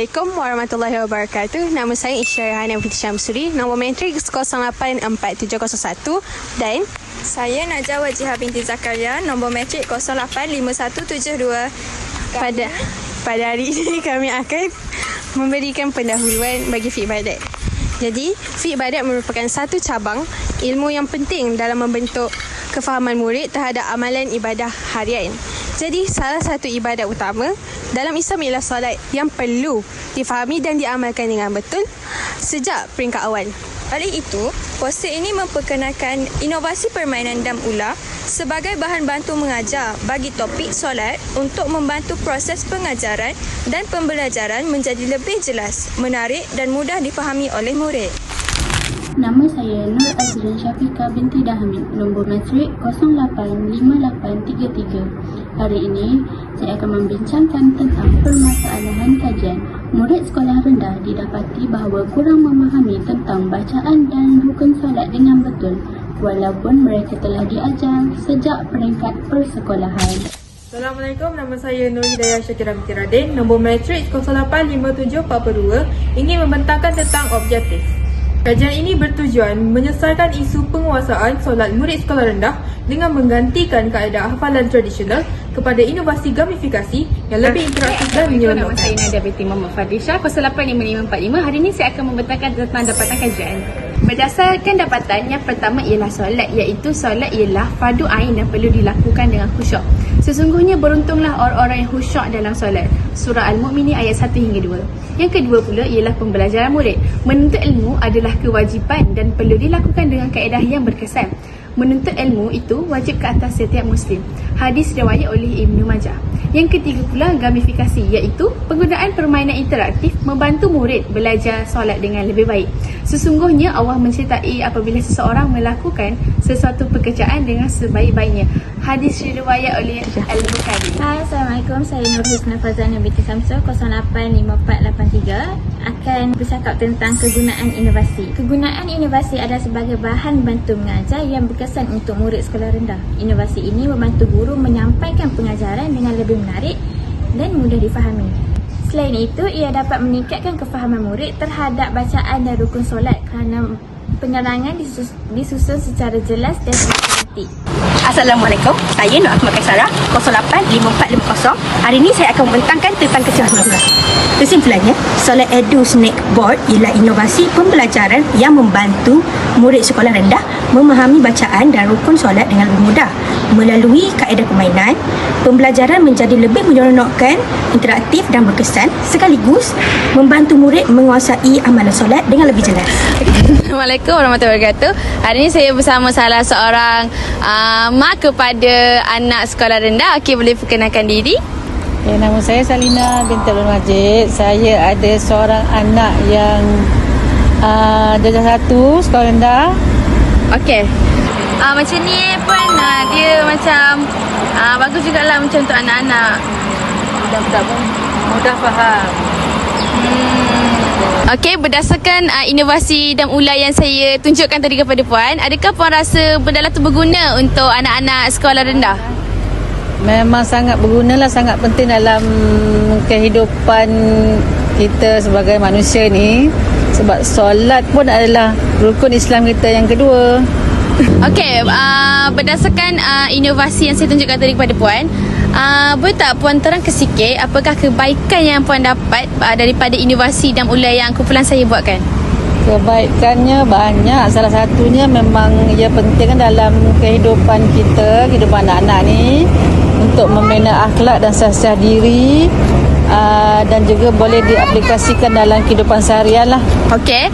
Assalamualaikum warahmatullahi wabarakatuh. Nama saya Isyara Hana Binti Syamsuri. Nombor matriks 084701 dan saya Najah Wajihah binti Zakaria. Nombor matrik 085172. Pada hari ini kami akan memberikan pendahuluan bagi fiqh ibadat. Jadi, fiqh ibadat merupakan satu cabang ilmu yang penting dalam membentuk kefahaman murid terhadap amalan ibadah harian. Jadi, salah satu ibadat utama dalam Islam ialah solat yang perlu difahami dan diamalkan dengan betul sejak peringkat awal. Oleh itu, poster ini memperkenalkan inovasi permainan dam ular sebagai bahan bantu mengajar bagi topik solat untuk membantu proses pengajaran dan pembelajaran menjadi lebih jelas, menarik dan mudah difahami oleh murid. Nama saya Nur Azrin Syafiqah binti Dahmid, nombor matrik 085833. Hari ini, saya akan membincangkan tentang permasalahan kajian. Murid sekolah rendah didapati bahawa kurang memahami tentang bacaan dan rukun solat dengan betul, walaupun mereka telah diajar sejak peringkat persekolahan. Assalamualaikum, nama saya Nur Hidayah Syakira binti Radin, nombor matrik 085742, ingin membentangkan tentang objektif. Kajian ini bertujuan menyelesaikan isu penguasaan solat murid sekolah rendah dengan menggantikan kaedah hafalan tradisional kepada inovasi gamifikasi yang lebih interaktif dan menyeronokkan. Nama saya Nadia binti Muhammad Fadisha, 085545. Hari ini saya akan membentangkan tentang dapatan kajian. Berdasarkan dapatan, yang pertama ialah solat, iaitu solat ialah fardu ain dan perlu dilakukan dengan khusyuk. Sesungguhnya beruntunglah orang-orang yang khusyuk dalam solat. Surah Al-Mu'minin ayat 1 hingga 2. Yang kedua pula ialah pembelajaran murid. Menuntut ilmu adalah kewajipan dan perlu dilakukan dengan kaedah yang berkesan. Menuntut ilmu itu wajib ke atas setiap Muslim. Hadis riwayat oleh Ibnu Majah. Yang ketiga pula gamifikasi, iaitu penggunaan permainan interaktif membantu murid belajar solat dengan lebih baik. Sesungguhnya Allah mencintai apabila seseorang melakukan sesuatu pekerjaan dengan sebaik-baiknya. Hadis riwayat oleh Al-Bukhari. Hai, Assalamualaikum. Saya Nur Husna Fazana binti Samsul, 085483, akan bercakap tentang kegunaan inovasi. Kegunaan inovasi adalah sebagai bahan bantu mengajar yang berkesan untuk murid sekolah rendah. Inovasi ini membantu guru menyampaikan pengajaran dengan lebih menarik dan mudah difahami. Selain itu, ia dapat meningkatkan kefahaman murid terhadap bacaan dan rukun solat kerana penerangan disusun secara jelas dan sistematik. Assalamualaikum, saya Nur Ahmad Kaisara, 085450. Hari ini saya akan membentangkan tentang kesimpulan. Kesimpulannya, solat Edu Snack Board ialah inovasi pembelajaran yang membantu murid sekolah rendah memahami bacaan dan rukun solat dengan lebih mudah. Melalui kaedah permainan, pembelajaran menjadi lebih menyeronokkan, interaktif dan berkesan, sekaligus membantu murid menguasai amalan solat dengan lebih jelas. Assalamualaikum warahmatullahi wabarakatuh. Hari ini saya bersama salah seorang mak kepada anak sekolah rendah. Okey, boleh perkenalkan diri? Ya, nama saya Salina binti Abdul Majid. Saya ada seorang anak yang darjah 1 sekolah rendah. Okey. Macam ni pun dia macam bagus jugalah macam untuk anak-anak. Mudah faham. Okey, berdasarkan inovasi dan ular yang saya tunjukkan tadi kepada puan, adakah puan rasa benda tu berguna untuk anak-anak sekolah rendah? Memang sangat berguna lah, sangat penting dalam kehidupan kita sebagai manusia ni. Sebab solat pun adalah rukun Islam kita yang kedua. Okey, berdasarkan inovasi yang saya tunjukkan tadi kepada puan, boleh tak puan terangkan sikit apakah kebaikan yang puan dapat daripada inovasi dan ular yang kumpulan saya buatkan? Kebaikannya banyak. Salah satunya memang ia penting kan dalam kehidupan kita, kehidupan anak-anak ni, untuk membina akhlak dan siasat diri, dan juga boleh diaplikasikan dalam kehidupan seharian lah. Okey,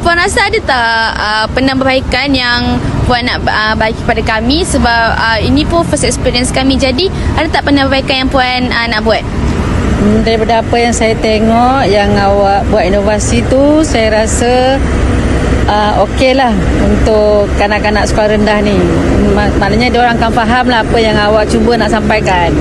puan rasa ada tak penambahbaikan yang puan nak bagi kepada kami, sebab ini pun first experience kami, jadi ada tak penambahbaikan yang puan nak buat? Daripada apa yang saya tengok yang awak buat inovasi tu, saya rasa okey lah untuk kanak-kanak sekolah rendah ni. Maknanya dia orang akan faham lah apa yang awak cuba nak sampaikan.